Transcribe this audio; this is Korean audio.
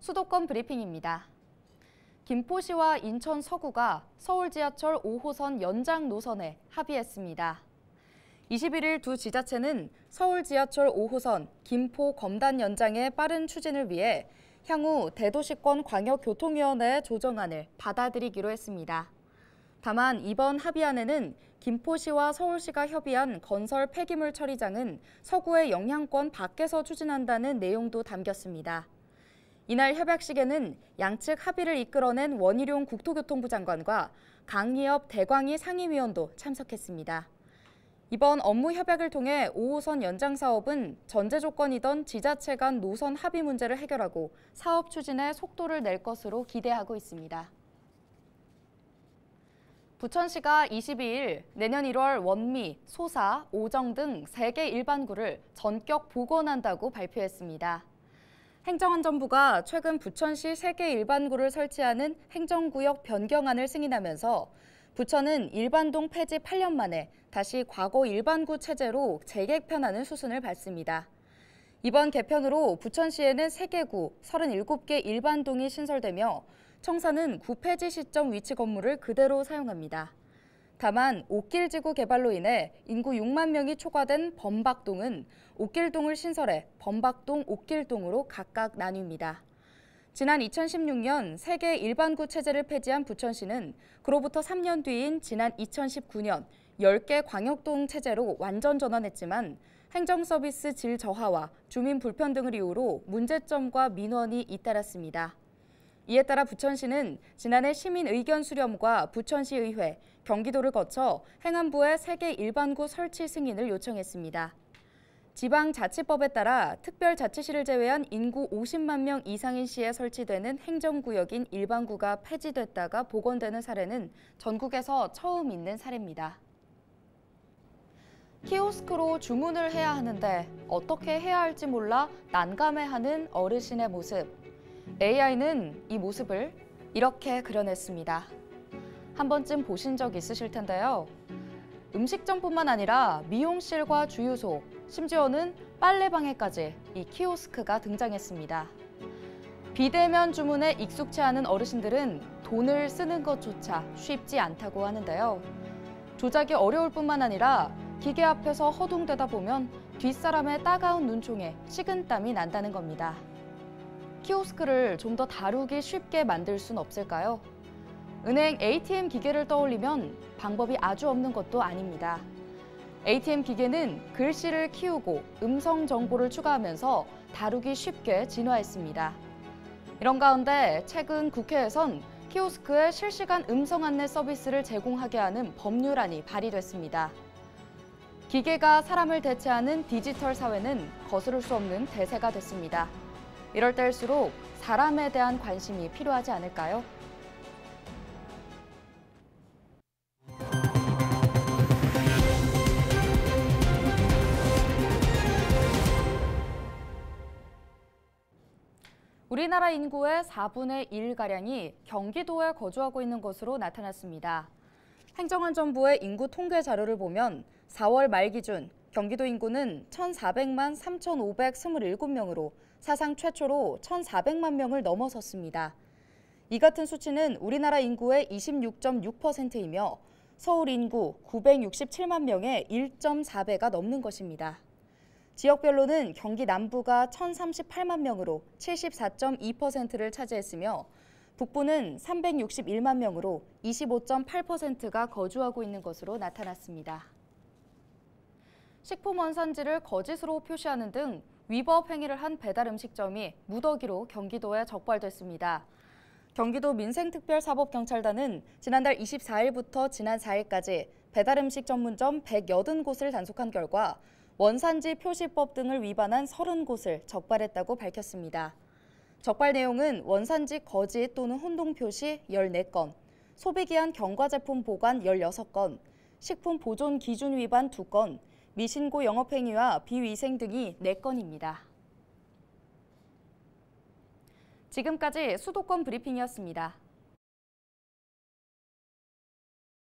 수도권 브리핑입니다. 김포시와 인천 서구가 서울 지하철 5호선 연장 노선에 합의했습니다. 21일 두 지자체는 서울 지하철 5호선 김포 검단 연장의 빠른 추진을 위해 향후 대도시권 광역교통위원회 조정안을 받아들이기로 했습니다. 다만 이번 합의안에는 김포시와 서울시가 협의한 건설 폐기물 처리장은 서구의 영향권 밖에서 추진한다는 내용도 담겼습니다. 이날 협약식에는 양측 합의를 이끌어낸 원희룡 국토교통부 장관과 강기업 대광희 상임위원도 참석했습니다. 이번 업무 협약을 통해 5호선 연장 사업은 전제 조건이던 지자체 간 노선 합의 문제를 해결하고 사업 추진에 속도를 낼 것으로 기대하고 있습니다. 부천시가 22일 내년 1월 원미, 소사, 오정 등 3개 일반구를 전격 복원한다고 발표했습니다. 행정안전부가 최근 부천시 3개 일반구를 설치하는 행정구역 변경안을 승인하면서 부천은 일반동 폐지 8년 만에 다시 과거 일반구 체제로 재개편하는 수순을 밟습니다. 이번 개편으로 부천시에는 3개 구, 37개 일반동이 신설되며 청사는 구 폐지 시점 위치 건물을 그대로 사용합니다. 다만 옥길지구 개발로 인해 인구 6만 명이 초과된 범박동은 옥길동을 신설해 범박동, 옥길동으로 각각 나뉩니다. 지난 2016년 3개 일반구 체제를 폐지한 부천시는 그로부터 3년 뒤인 지난 2019년 10개 광역동 체제로 완전 전환했지만 행정서비스 질 저하와 주민 불편 등을 이유로 문제점과 민원이 잇따랐습니다. 이에 따라 부천시는 지난해 시민 의견 수렴과 부천시의회, 경기도를 거쳐 행안부에 3개 일반구 설치 승인을 요청했습니다. 지방자치법에 따라 특별자치시를 제외한 인구 50만 명 이상인 시에 설치되는 행정구역인 일반구가 폐지됐다가 복원되는 사례는 전국에서 처음 있는 사례입니다. 키오스크로 주문을 해야 하는데 어떻게 해야 할지 몰라 난감해하는 어르신의 모습. AI는 이 모습을 이렇게 그려냈습니다. 한 번쯤 보신 적 있으실 텐데요. 음식점뿐만 아니라 미용실과 주유소, 심지어는 빨래방에까지 이 키오스크가 등장했습니다. 비대면 주문에 익숙치 않은 어르신들은 돈을 쓰는 것조차 쉽지 않다고 하는데요. 조작이 어려울 뿐만 아니라 기계 앞에서 허둥대다 보면 뒷사람의 따가운 눈총에 식은땀이 난다는 겁니다. 키오스크를 좀 더 다루기 쉽게 만들 순 없을까요? 은행 ATM 기계를 떠올리면 방법이 아주 없는 것도 아닙니다. ATM 기계는 글씨를 키우고 음성 정보를 추가하면서 다루기 쉽게 진화했습니다. 이런 가운데 최근 국회에선 키오스크의 실시간 음성 안내 서비스를 제공하게 하는 법률안이 발의됐습니다. 기계가 사람을 대체하는 디지털 사회는 거스를 수 없는 대세가 됐습니다. 이럴 때일수록 사람에 대한 관심이 필요하지 않을까요? 우리나라 인구의 4분의 1가량이 경기도에 거주하고 있는 것으로 나타났습니다. 행정안전부의 인구 통계 자료를 보면 4월 말 기준 경기도 인구는 1,400만 3,527명으로 사상 최초로 1,400만 명을 넘어섰습니다. 이 같은 수치는 우리나라 인구의 26.6%이며 서울 인구 967만 명의 1.4배가 넘는 것입니다. 지역별로는 경기 남부가 1,038만 명으로 74.2%를 차지했으며 북부는 361만 명으로 25.8%가 거주하고 있는 것으로 나타났습니다. 식품 원산지를 거짓으로 표시하는 등 위법 행위를 한 배달 음식점이 무더기로 경기도에 적발됐습니다. 경기도 민생특별사법경찰단은 지난달 24일부터 지난 4일까지 배달 음식 전문점 180곳을 단속한 결과 원산지 표시법 등을 위반한 30곳을 적발했다고 밝혔습니다. 적발 내용은 원산지 거짓 또는 혼동 표시 14건, 소비기한 경과제품 보관 16건, 식품 보존 기준 위반 2건, 미신고 영업행위와 비위생 등이 4건입니다. 지금까지 수도권 브리핑이었습니다.